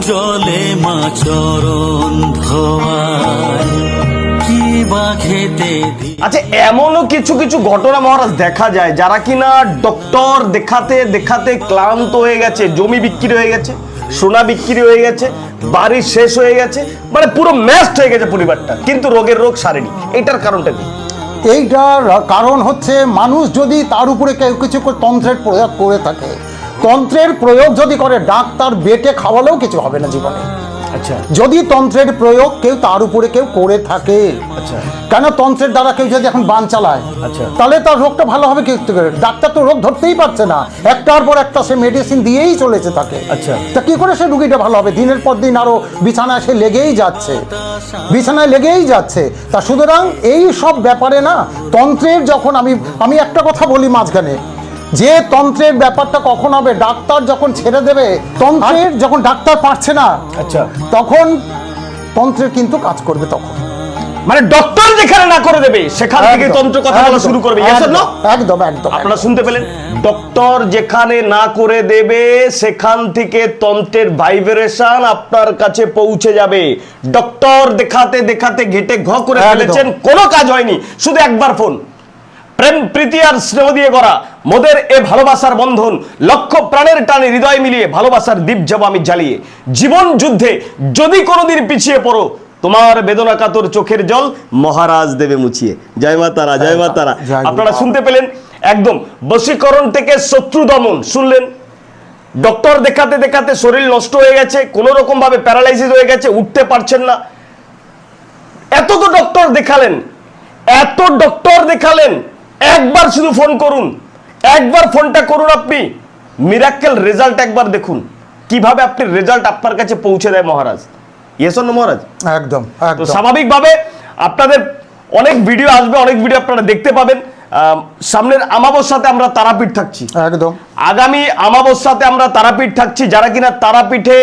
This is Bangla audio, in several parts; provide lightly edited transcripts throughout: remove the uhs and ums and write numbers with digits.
জলে মা চরণ ধোয়ায় কি বা খেতে দি। আচ্ছা, এমনও কিছু কিছু ঘটনা মহারাজ দেখা যায় যারা কিনা ডক্টর দেখাতে দেখাতে ক্লান্ত হয়ে গেছে, জমি বিক্রি হয়ে গেছে, সোনা বিক্রি হয়ে গেছে, বাড়ি শেষ হয়ে গেছে, মানে পুরো ম্যাস্ট হয়ে গেছে পরিবারটা, কিন্তু রোগের রোগ সারেনি। এটার কারণটা কি? এইটার কারণ হচ্ছে মানুষ যদি তার উপরে কেউ কিছু তন্ত্রের প্রয়োগ করে থাকে, তন্ত্রের প্রয়োগ যদি করে, ডাক্তার বেটে খাওয়ালেও কিছু হবে না জীবনে। আচ্ছা, যদি তন্ত্রের প্রয়োগ কেউ তার উপরে কেউ করে থাকে, আচ্ছা, কেন তন্ত্রের দ্বারা কেউ যদি এখন বান চালায়, আচ্ছা, তাহলে তার রোগটা ভালো হবে কি করে? ডাক্তার তো রোগ ধরতেই পারছে না, একটার পর একটা সে মেডিসিন দিয়েই চলেছে তাকে। আচ্ছা, তা কি করে সে রুগীটা ভালো হবে? দিনের পর দিন আরো বিছানায় সে লেগেই যাচ্ছে, বিছানায় লেগেই যাচ্ছে। তা সুতরাং এই সব ব্যাপারে না, তন্ত্রের যখন আমি একটা কথা বলি মাঝখানে, যে তন্ত্রের ব্যাপারটা কখন হবে? ডাক্তার যখন ছেড়ে দেবে, তন্ত্রের যখন ডাক্তার পারছে না, আচ্ছা, তখন তন্ত্রের কিন্তু কাজ করবে। তখন মানে ডক্টর যেখানে না করে দেবে সেখান থেকে তন্ত্র কথা বলা শুরু করবে। একদম একদম। আপনারা শুনতে পেলেন, ডক্টর যেখানে না করে দেবে সেখান থেকে তন্ত্রের ভাইব্রেশন আপনার কাছে পৌঁছে যাবে। ডক্টর দেখাতে দেখাতে ঘেটে ঘ করে ফেলেছেন, কোনো কাজ হয়নি, শুধু একবার ফোন। প্রেম প্রীতি আর স্নেহ দিয়ে করা মোদের এ ভালোবাসার বন্ধন, লক্ষ প্রাণের টানে হৃদয় মিলিয়ে ভালোবাসার দীপ যাব আমি জ্বালিয়ে। জীবন যুদ্ধে যদি কোনোদিন পিছিয়ে পড়ো, তোমার বেদনা কাতর চোখের জল মহারাজ দেবে মুছিয়ে। জয় মা তারা, জয় মা তারা। আপনারা শুনতে পেলেন, একদম বশীকরণ থেকে শত্রু দমন শুনলেন। ডক্টর দেখাতে দেখাতে শরীর নষ্ট হয়ে গেছে, কোনো রকম ভাবে প্যারালাইসিস হয়ে গেছে, উঠতে পারছেন না। এত তো ডক্টর দেখালেন, এত ডক্টর দেখালেন, একবার শুধু ফোন করুন, একবার ফোনটা করুন, আপনি মিরাক্কেল রেজাল্ট একবার দেখুন, কিভাবে আপনি রেজাল্ট আপনার কাছে পৌঁছে দেয় মহারাজ। ইয়েস অর নো মহারাজ? একদম। তো স্বাভাবিকভাবে আপনাদের অনেক ভিডিও আসবে, অনেক ভিডিও আপনারা দেখতে পাবেন। সামনের আমাবস্যাতে আমরা তারাপীঠ থাকছি, একদম আগামী আমাবস্যাতে আমরা তারাপীঠ থাকছি। যারা কিনা তারাপীঠে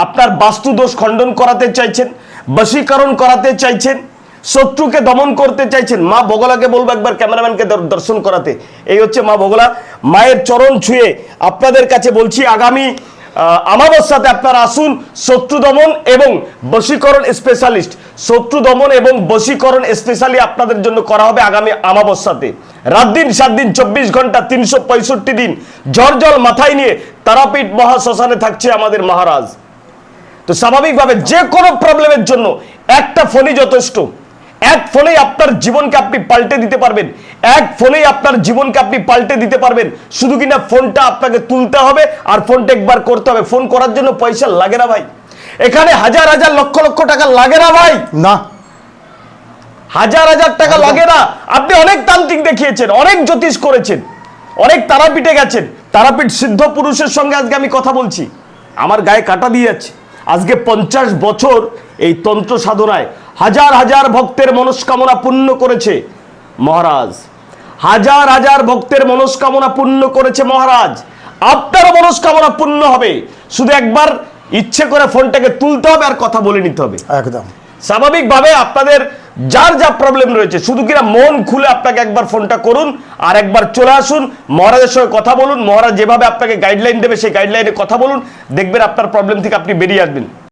আপনার বাস্তু দোষ খণ্ডন করাতে চাইছেন, বশীকরণ করাতে চাইছেন, শত্রুকে দমন করতে চাইছেন, মা বগলাকে বলবো একবার ক্যামেরাম্যানকে দর্শন করাতে। এই হচ্ছে মা বগলা, মায়ের চরণ ছুঁয়ে আপনাদের কাছে বলছি, আগামী আমাবস্যাতে আপনারা আসুন। শত্রু দমন এবং বশীকরণ স্পেশালিস্ট, শত্রু দমন এবং বশীকরণ স্পেশালি আপনাদের জন্য করা হবে আগামী আমাবস্যাতে। রাত দিন 7 দিন 24 ঘন্টা 365 দিন ঝড় জল মাথায় নিয়ে তারাপীঠ মহাশ্মশানে থাকছে আমাদের মহারাজ। তো স্বাভাবিকভাবে যে কোনো প্রবলেমের জন্য একটা ফোনই যথেষ্ট। এক ফোনেই আপনার জীবনকে আপনি পাল্টে দিতে পারবেন, এক ফোনেই আপনার জীবনকে আপনি পাল্টে দিতে পারবেন। শুধু কিনা ফোনটা আপনাকে তুলতে হবে আর ফোনটা একবার করতে হবে। ফোন করার জন্য পয়সা লাগে না ভাই, এখানে হাজার হাজার লক্ষ লক্ষ টাকা লাগে না ভাই, না হাজার হাজার টাকা লাগে না। আপনি অনেক তান্ত্রিক দেখিয়েছেন, অনেক জ্যোতিষ করেছেন, অনেক তারাপীঠে গেছেন, তারাপীঠ সিদ্ধ পুরুষের সঙ্গে আজকে আমি কথা বলছি, আমার গায়ে কাটা দিয়ে যাচ্ছে। আজকে 50 বছর এই তন্ত্র সাধনায় হাজার হাজার ভক্তের মনস্কামনা পূর্ণ করেছে মহারাজ, হাজার হাজার ভক্তের মনস্কামনা পূর্ণ করেছে মহারাজ। আপনারও মনস্কামনা পূর্ণ হবে, শুধু একবার ইচ্ছে করে ফোনটাকে তুলতে হবে আর কথা বলে নিতে হবে। একদম স্বাভাবিকভাবে আপনাদের যার যা প্রবলেম রয়েছে, শুধু কিনা মন খুলে আপনাকে একবার ফোনটা করুন আর একবার চলে আসুন, মহারাজের সঙ্গে কথা বলুন। মহারাজ যেভাবে আপনাকে গাইডলাইন দেবে সেই গাইডলাইনে কথা বলুন, দেখবেন আপনার প্রবলেম থেকে আপনি বেরিয়ে আসবেন।